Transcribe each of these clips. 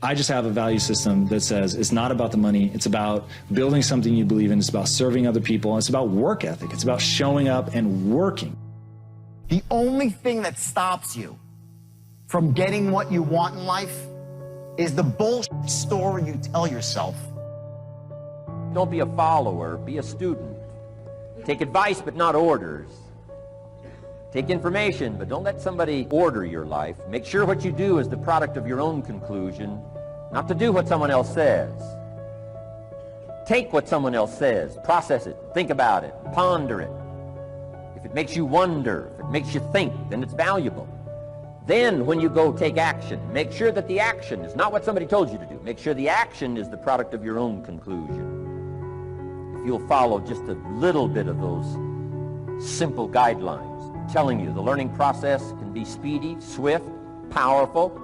I just have a value system that says it's not about the money. It's about building something you believe in. It's about serving other people. It's about work ethic. It's about showing up and working. The only thing that stops you from getting what you want in life is the bullshit story you tell yourself. Don't be a follower, be a student. Take advice, but not orders. Take information, but don't let somebody order your life. Make sure what you do is the product of your own conclusion, not to do what someone else says. Take what someone else says, process it, think about it, ponder it. If it makes you wonder, if it makes you think, then it's valuable. Then when you go take action, make sure that the action is not what somebody told you to do. Make sure the action is the product of your own conclusion. If you'll follow just a little bit of those simple guidelines, telling you the learning process can be speedy, swift, powerful,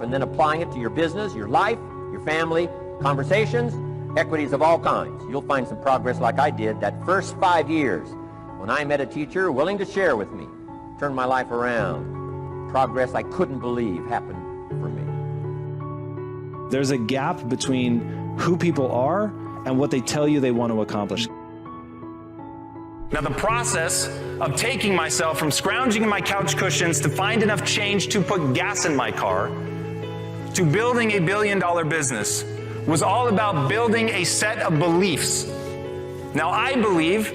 and then applying it to your business, your life, your family, conversations, equities of all kinds. You'll find some progress like I did that first 5 years when I met a teacher willing to share with me, turn my life around. Progress I couldn't believe happened for me. There's a gap between who people are and what they tell you they want to accomplish. Now, the process of taking myself from scrounging in my couch cushions to find enough change to put gas in my car to building a billion-dollar business was all about building a set of beliefs. Now, I believe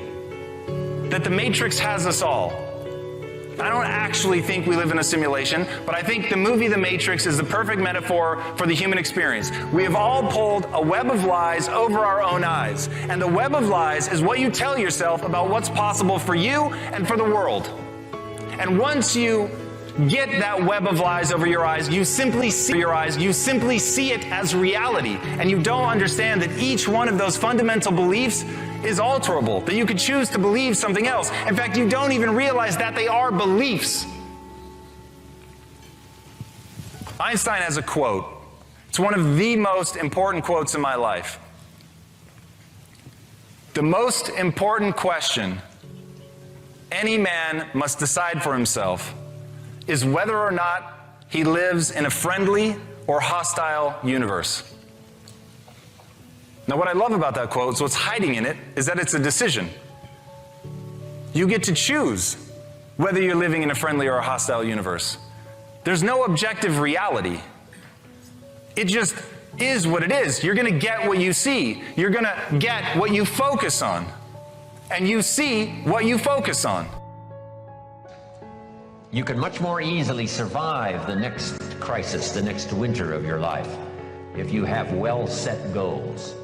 that the Matrix has us all. I don't actually think we live in a simulation, but I think the movie The Matrix is the perfect metaphor for the human experience. We have all pulled a web of lies over our own eyes, and the web of lies is what you tell yourself about what's possible for you and for the world. And once you get that web of lies over your eyes, you simply see it as reality, and you don't understand that each one of those fundamental beliefs is alterable, that you could choose to believe something else. In fact, you don't even realize that they are beliefs. Einstein has a quote. It's one of the most important quotes in my life. The most important question any man must decide for himself is whether or not he lives in a friendly or hostile universe. Now, what I love about that quote, so what's hiding in it, is that it's a decision. You get to choose whether you're living in a friendly or a hostile universe. There's no objective reality. It just is what it is. You're going to get what you see. You're going to get what you focus on. And you see what you focus on. You can much more easily survive the next crisis, the next winter of your life, if you have well-set goals.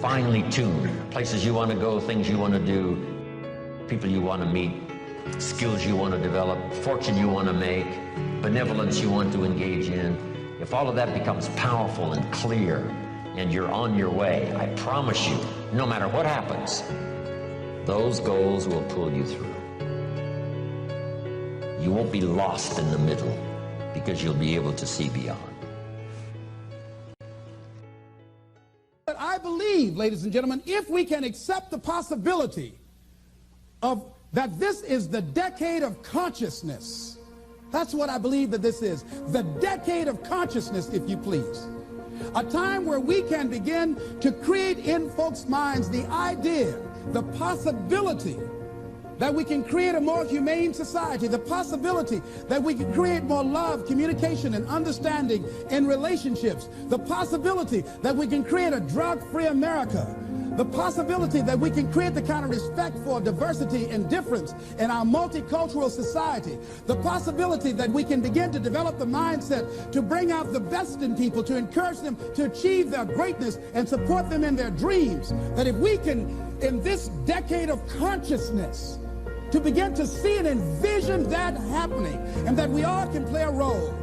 Finely tuned, places you want to go, things you want to do, people you want to meet, skills you want to develop, fortune you want to make, benevolence you want to engage in. If all of that becomes powerful and clear and you're on your way, I promise you, no matter what happens, those goals will pull you through. You won't be lost in the middle because you'll be able to see beyond. But I believe, ladies and gentlemen, if we can accept the possibility of that this is the decade of consciousness, that's what I believe that this is, the decade of consciousness, if you please. A time where we can begin to create in folks' minds the idea, the possibility that we can create a more humane society, the possibility that we can create more love, communication, and understanding in relationships, the possibility that we can create a drug-free America, the possibility that we can create the kind of respect for diversity and difference in our multicultural society, the possibility that we can begin to develop the mindset to bring out the best in people, to encourage them to achieve their greatness and support them in their dreams, that if we can, in this decade of consciousness, to begin to see and envision that happening, and that we all can play a role,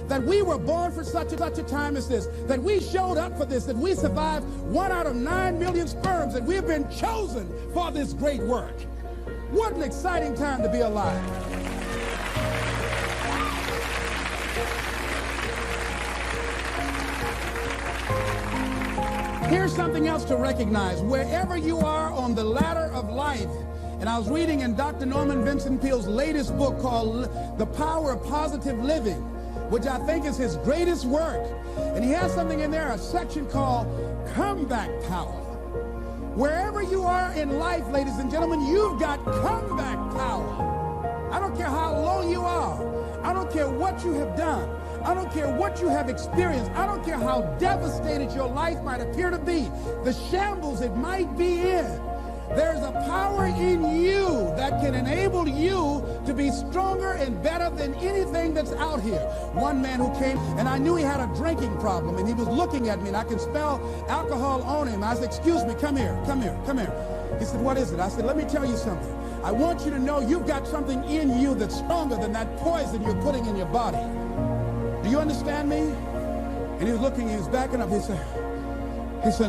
that we were born for such a time as this, that we showed up for this, that we survived 1 out of 9 million sperms, that we've been chosen for this great work. What an exciting time to be alive. Here's something else to recognize. Wherever you are on the ladder of life, and I was reading in Dr. Norman Vincent Peale's latest book called The Power of Positive Living, which I think is his greatest work. And he has something in there, a section called Comeback Power. Wherever you are in life, ladies and gentlemen, you've got comeback power. I don't care how low you are. I don't care what you have done. I don't care what you have experienced. I don't care how devastated your life might appear to be, the shambles it might be in. There's a power in you that can enable you to be stronger and better than anything that's out here. One man who came, and I knew he had a drinking problem, and he was looking at me, and I could smell alcohol on him. I said, excuse me, come here, come here, come here. He said, what is it? I said, let me tell you something. I want you to know you've got something in you that's stronger than that poison you're putting in your body. Do you understand me? And he was looking, he was backing up. He said,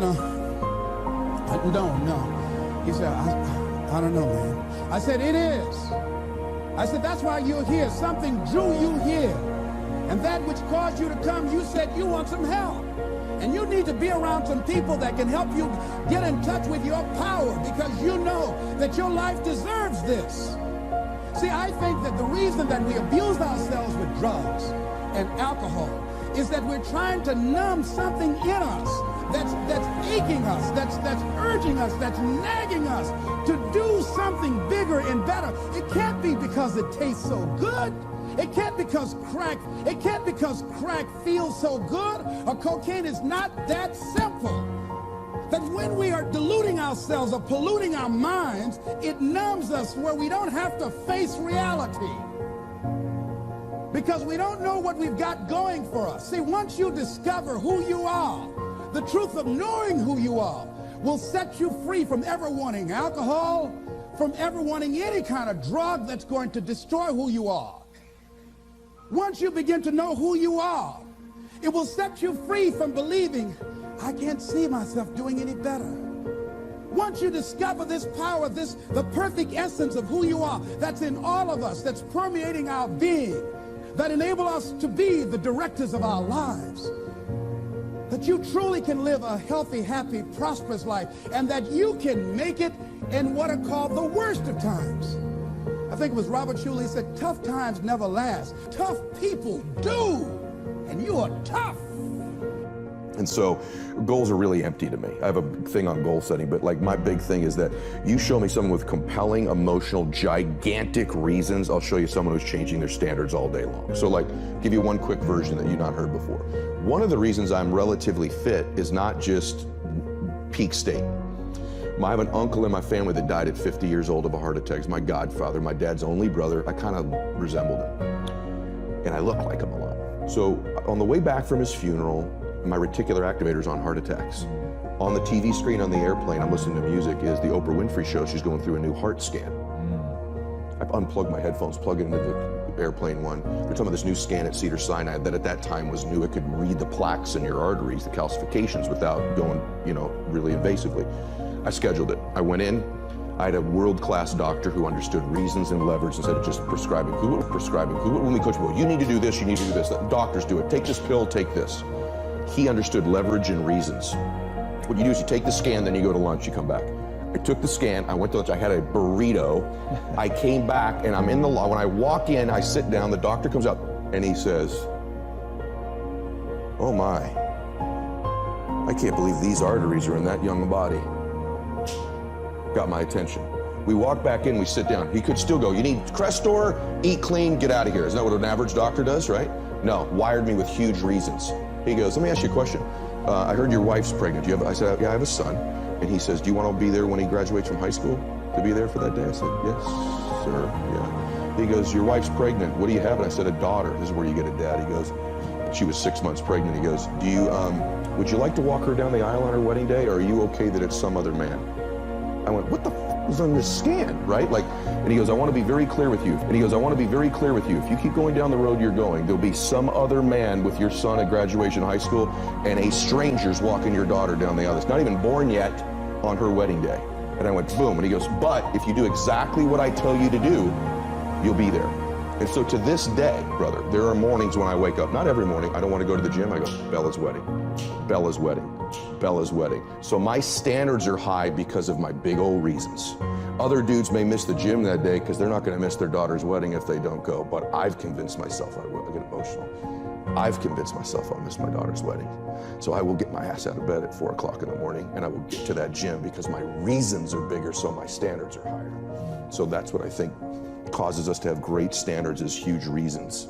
no. He said, I don't know, man. I said, it is. I said, that's why you're here. Something drew you here. And that which caused you to come, you said you want some help. And you need to be around some people that can help you get in touch with your power, because you know that your life deserves this. See, I think that the reason that we abuse ourselves with drugs and alcohol is that we're trying to numb something in us that's aching us, that's urging us, that's nagging us to do something bigger and better. It can't be because it tastes so good. It can't because crack feels so good, or cocaine. Is not that simple. That when we are deluding ourselves or polluting our minds, it numbs us where we don't have to face reality. Because we don't know what we've got going for us. See, once you discover who you are, the truth of knowing who you are will set you free from ever wanting alcohol, from ever wanting any kind of drug that's going to destroy who you are. Once you begin to know who you are, it will set you free from believing, I can't see myself doing any better. Once you discover this power, the perfect essence of who you are, that's in all of us, that's permeating our being, that enable us to be the directors of our lives, that you truly can live a healthy, happy, prosperous life, and that you can make it in what are called the worst of times. I think it was Robert Schuller, he said, tough times never last. Tough people do, and you are tough. And so goals are really empty to me. I have a thing on goal setting, but like my big thing is that you show me someone with compelling, emotional, gigantic reasons, I'll show you someone who's changing their standards all day long. So like, give you one quick version that you've not heard before. One of the reasons I'm relatively fit is not just peak state. I have an uncle in my family that died at 50 years old of a heart attack. He's my godfather, my dad's only brother. I kind of resembled him. And I look like him a lot. So on the way back from his funeral, my reticular activator's on heart attacks. On the TV screen on the airplane, I'm listening to music, is the Oprah Winfrey show. She's going through a new heart scan. I've unplugged my headphones, plug it into the airplane one. They're talking about this new scan at Cedars-Sinai that at that time was new. It could read the plaques in your arteries, the calcifications, without going, really invasively. I scheduled it. I went in. I had a world-class doctor who understood reasons and leverage instead of just prescribing. When we coach people, you need to do this, you need to do this. Doctors do it. Take this pill, take this. He understood leverage and reasons. What you do is you take the scan, then you go to lunch, you come back. I took the scan, I went to lunch, I had a burrito. I came back and I'm in the law. When I walk in, I sit down, the doctor comes up and he says, oh my, I can't believe these arteries are in that young body. Got my attention. We walk back in, we sit down. He could still go, you need Crestor, eat clean, get out of here. Isn't that what an average doctor does, right? No, wired me with huge reasons. He goes, let me ask you a question. I heard your wife's pregnant. I said, yeah, I have a son. And he says, do you want to be there when he graduates from high school? To be there for that day? I said, yes, sir, yeah. He goes, your wife's pregnant. What do you have? And I said, a daughter. This is where you get a dad. He goes, she was 6 months pregnant. He goes, would you like to walk her down the aisle on her wedding day, or are you okay that it's some other man? I went, what the f was on this scan, right? And he goes, I want to be very clear with you. If you keep going down the road you're going, there'll be some other man with your son at graduation high school, and a stranger's walking your daughter down the aisle that's not even born yet on her wedding day. And I went, boom. And he goes, but if you do exactly what I tell you to do, you'll be there. And so to this day, brother, there are mornings when I wake up, not every morning, I don't want to go to the gym. I go, Bella's wedding, Bella's wedding, Bella's wedding. So my standards are high because of my big old reasons. Other dudes may miss the gym that day because they're not going to miss their daughter's wedding if they don't go, but I've convinced myself I will. I get emotional. I've convinced myself I'll miss my daughter's wedding. So I will get my ass out of bed at 4 o'clock in the morning and I will get to that gym because my reasons are bigger, so my standards are higher. So that's what I think causes us to have great standards, is huge reasons.